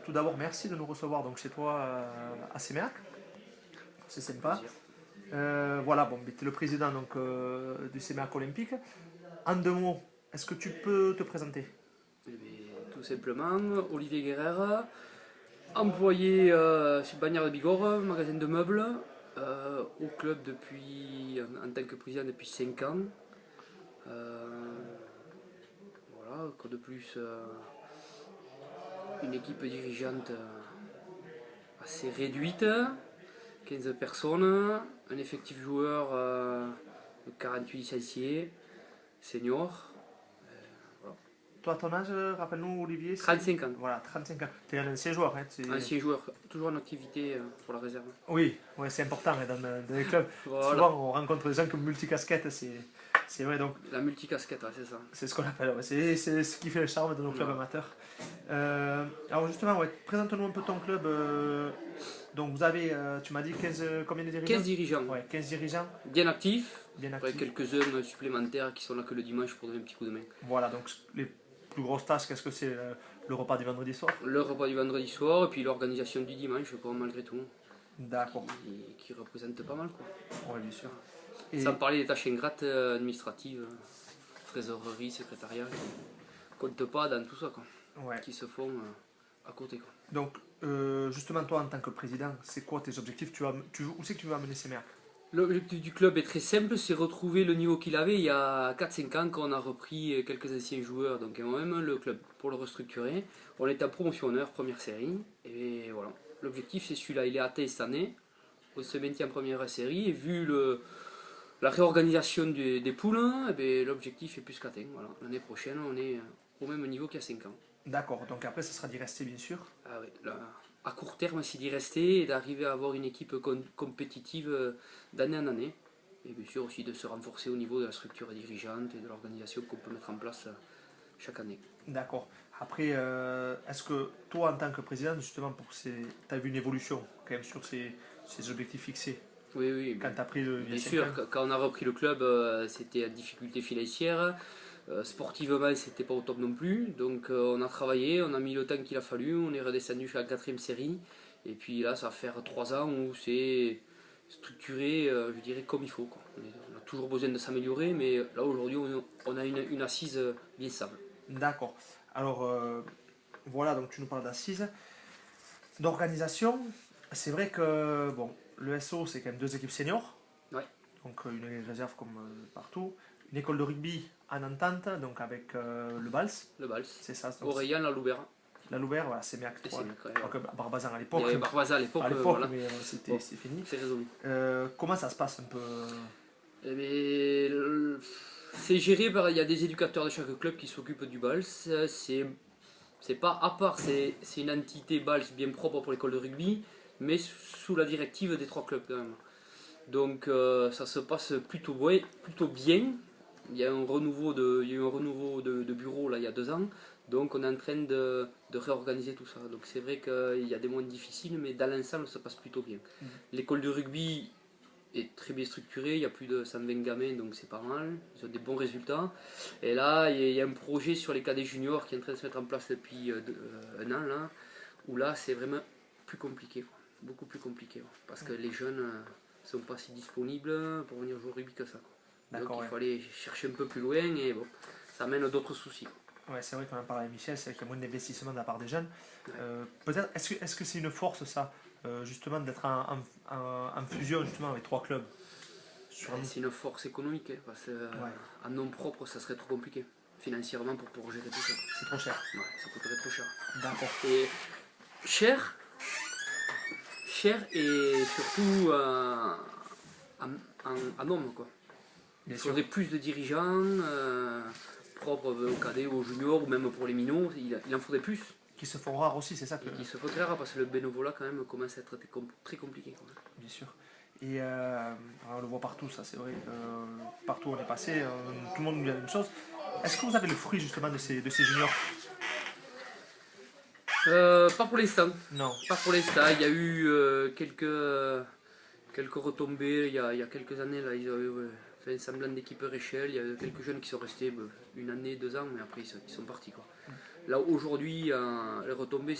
tout d'abord, merci de nous recevoir donc, chez toi à Séméac. C'est sympa. Voilà, bon, tu es le président donc, du Séméac Olympique. En deux mots, est-ce que tu peux te présenter? Eh bien, tout simplement, Olivier Guerrer, employé chez Bagnères de Bigorre, magasin de meubles, au club en tant que président depuis 5 ans. Voilà, quoi de plus, une équipe dirigeante assez réduite, 15 personnes, un effectif joueur de 48 licenciés, seniors. Voilà. Toi, ton âge, rappelle-nous, Olivier, c'est 35 ans, voilà, 35 ans. Tu es un ancien joueur. Hein, ancien joueur, toujours en activité pour la réserve. Oui, ouais, c'est important hein, dans les clubs. Voilà. Souvent, on rencontre des gens comme multicasquettes. C'est vrai, donc La multicasquette, ouais, c'est ça. c'est ce qu'on appelle. Ouais, c'est ce qui fait le charme de nos clubs Ouais. amateurs. Alors, justement, ouais, présente-nous un peu ton club. Donc, vous avez, tu m'as dit 15, combien de dirigeants? 15 dirigeants, Ouais, 15 dirigeants, bien actifs, bien après actifs. quelques-uns supplémentaires qui sont là que le dimanche pour donner un petit coup de main. Voilà, donc les plus grosses tâches, qu'est-ce que c'est le repas du vendredi soir? Le repas du vendredi soir et puis l'organisation du dimanche, quoi, malgré tout, D'accord, qui représente pas mal. Quoi. ouais, bien sûr. Et Sans parler des tâches ingrates administratives, trésorerie, secrétariat, qui comptent pas dans tout ça, quoi, ouais. qui se font à côté. Quoi. Donc, justement, toi, en tant que président, c'est quoi tes objectifs? Où c'est que tu veux amener ces merdes? L'objectif du club est très simple, c'est retrouver le niveau qu'il avait il y a 4-5 ans quand on a repris quelques anciens joueurs, donc moi-même le club, pour le restructurer. On est en promotionneur, première série, et voilà. L'objectif c'est celui-là, il est atteint cette année, on se maintient en première série, et vu la réorganisation des poules, l'objectif est plus qu'atteint. Voilà. L'année prochaine, on est au même niveau qu'il y a 5 ans. D'accord, donc après, ça sera d'y rester, bien sûr. Ah oui, là, à court terme, c'est d'y rester et d'arriver à avoir une équipe compétitive d'année en année. Et bien sûr aussi de se renforcer au niveau de la structure dirigeante et de l'organisation qu'on peut mettre en place chaque année. D'accord. Après, est-ce que toi, en tant que président, justement, tu as vu une évolution quand même sur ces objectifs fixés Oui, oui, quand tu as pris il y a bien 5 sûr, ans? quand on a repris le club, c'était à difficulté financière. Sportivement, c'était pas au top non plus. Donc on a travaillé, on a mis le temps qu'il a fallu, on est redescendu jusqu'à la quatrième série. Et puis là, ça va faire 3 ans où c'est structuré, je dirais, comme il faut. Quoi. On a toujours besoin de s'améliorer, mais là aujourd'hui, on a une assise bien stable. D'accord. Alors, voilà, donc tu nous parles d'assises. D'organisation, c'est vrai que, bon, le SO, c'est quand même deux équipes seniors. Ouais, Donc une réserve comme partout. Une école de rugby en entente, donc avec le BALS, le Bals. c'est ça. Donc, Aurélien, la Loubert. la Loubert, voilà, c'est Merck Et 3. c'est mieux, ouais, ouais. Barbazan à Il y l'époque. avait Barbasa à l'époque, voilà. Mais Bon, c'est fini. c'est résolu. Comment ça se passe un peu? Eh bien, c'est géré par. Il y a des éducateurs de chaque club qui s'occupent du BALS. C'est pas à part, c'est une entité BALS bien propre pour l'école de rugby, mais sous la directive des 3 clubs quand même. Donc ça se passe plutôt bien. Il y a il y a eu un renouveau de bureau là, il y a 2 ans. Donc on est en train de réorganiser tout ça. Donc c'est vrai qu'il y a des moments difficiles, mais dans l'ensemble ça passe plutôt bien. L'école de rugby est très bien structurée, il y a plus de 120 gamins, donc c'est pas mal. Ils ont des bons résultats. Et là, il y a un projet sur les cadets juniors qui est en train de se mettre en place depuis 1 an, là, où là c'est vraiment plus compliqué, quoi. Beaucoup plus compliqué, quoi. Parce que les jeunes ne sont pas si disponibles pour venir jouer au rugby que ça. Quoi. Donc il faut aller chercher un peu plus loin et bon, ça amène d'autres soucis. Ouais, c'est vrai qu'on en parlait avec Michel, c'est vrai qu'il y a moins d'investissement de la part des jeunes. Ouais. Peut-être, est-ce que c'est une force ça, justement, d'être en fusion justement avec 3 clubs C'est une force économique, hein, parce qu'en nom propre, ça serait trop compliqué financièrement pour gérer tout ça. C'est trop cher. Ouais, ça coûterait trop cher. D'accord. Et cher et surtout en nombre, quoi. Bien Il sûr. faudrait plus de dirigeants propres aux cadets, aux juniors ou même pour les minots, il en faudrait plus. Qui se font rares aussi, c'est ça que. Et qui se faudrait rare parce que le bénévolat quand même commence à être très compliqué. Quoi. Bien sûr. Et on le voit partout, ça c'est vrai. Partout où on est passé, tout le monde nous dit la même chose. Est-ce que vous avez le fruit justement de ces juniors? Pas pour l'instant. Non. Pas pour l'instant. Il y a eu quelques retombées il y a quelques années. Là, ils avaient fait un semblant d'équipe Réchelle. Il y a quelques jeunes qui sont restés 1 année, 2 ans, mais après ils sont partis. Quoi. Là aujourd'hui, les retombées,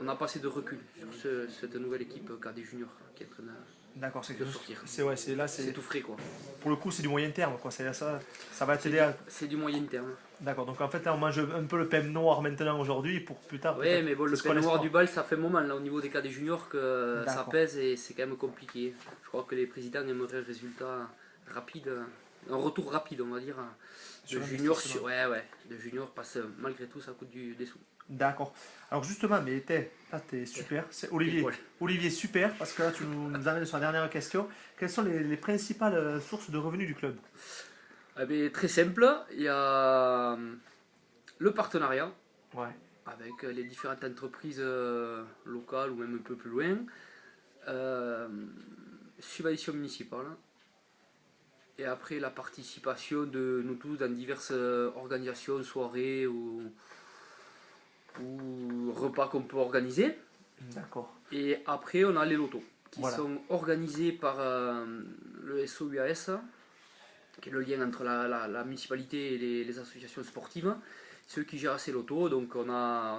on n'a pas assez de recul sur cette nouvelle équipe KD Junior qui est en train D'accord, c'est de sortir. c'est tout frais quoi. pour le coup c'est du moyen terme quoi. Ça va t'aider à. C'est du moyen terme. D'accord, donc en fait là, on mange un peu le pain noir maintenant aujourd'hui pour plus tard. Ouais, mais bon, le c'est pain noir du bal, ça fait un moment là au niveau des KD Juniors que ça D'accord. pèse et c'est quand même compliqué. Je crois que les présidents aimeraient un résultat rapide, un retour rapide on va dire. De junior, de junior parce que malgré tout ça coûte des sous. D'accord. Alors justement, mais là t'es super. C'est Olivier. Olivier, super, parce que là tu nous amènes sur la dernière question. Quelles sont les principales sources de revenus du club? Eh bien, très simple, il y a le partenariat Ouais. avec les différentes entreprises locales ou même un peu plus loin, subvention municipale, et après la participation de nous tous dans diverses organisations, soirées ou repas qu'on peut organiser. D'accord. Et après on a les lotos qui Voilà. sont organisés par le SOUAS, qui est le lien entre la municipalité et les associations sportives. Ceux qui gèrent ces lotos, donc on a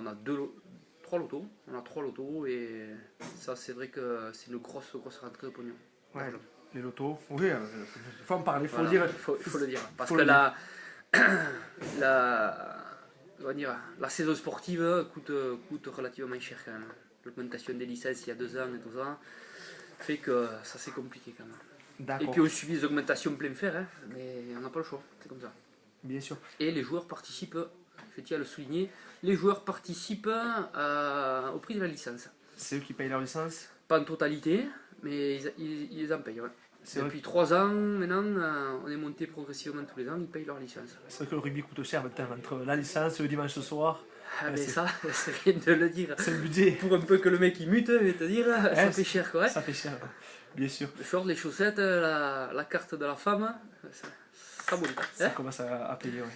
trois lotos. On a trois lotos et ça c'est vrai que c'est une grosse rentrée de pognon. Ouais, les lotos. Oui, il faut en parler, faut Voilà, dire. il faut le dire. Parce faut que le dire. on va dire, la saison sportive coûte relativement cher quand même. L'augmentation des licences il y a 2 ans et tout ça fait que ça c'est compliqué quand même. Et D'accord. puis on subit des augmentations plein fer, hein, mais on n'a pas le choix, c'est comme ça. Bien sûr. Et les joueurs participent, je tiens à le souligner, les joueurs participent au prix de la licence. C'est eux qui payent leur licence. Pas en totalité, mais ils en payent. Ouais. C'est Depuis 3 ans maintenant, on est monté progressivement tous les ans, ils payent leur licence. C'est vrai que le rugby coûte cher maintenant, entre la licence, le dimanche soir. Ah mais c'est- ça, c'est rien de le dire. C'est le budget. Pour un peu que le mec il mute, je vais te dire, ça fait cher quoi. Ça fait cher, bien sûr. Le short, les chaussettes, la carte de la femme, ça monte. Ça commence à payer, ouais.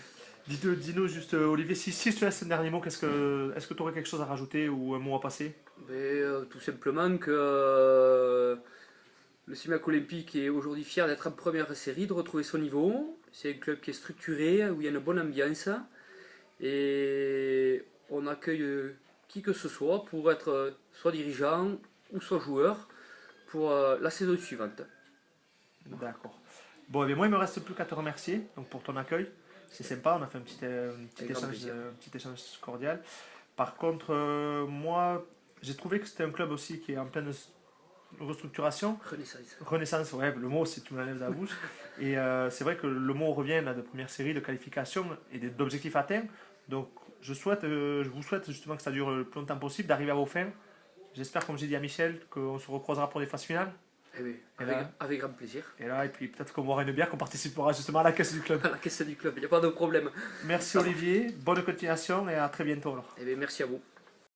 Dis-nous juste, Olivier, si je te laisse un dernier mot, est-ce que tu aurais quelque chose à rajouter ou un mot à passer? Mais, tout simplement que le CIMAC Olympique est aujourd'hui fier d'être en première série, de retrouver son niveau. C'est un club qui est structuré, où il y a une bonne ambiance. Et on accueille qui que ce soit pour être soit dirigeant ou soit joueur pour la saison suivante. D'accord. Bon, eh bien, moi, il me reste plus qu'à te remercier donc, pour ton accueil. C'est sympa, on a fait un petit échange cordial. Par contre, moi, j'ai trouvé que c'était un club aussi qui est en pleine restructuration. Renaissance, ouais, le mot, c'est tu me l'enlèves de la bouche. Et c'est vrai que le mot revient là, de première série, de qualification et d'objectifs atteints. Donc, je vous souhaite justement que ça dure le plus longtemps possible, d'arriver à vos fins. J'espère, comme j'ai dit à Michel, qu'on se recroisera pour des phases finales. Eh oui, avec grand plaisir. Et puis peut-être qu'on boira une bière, qu'on participera justement à la caisse du club. À la caisse du club, il n'y a pas de problème. Merci Olivier, bonne continuation et à très bientôt alors. Eh bien, merci à vous.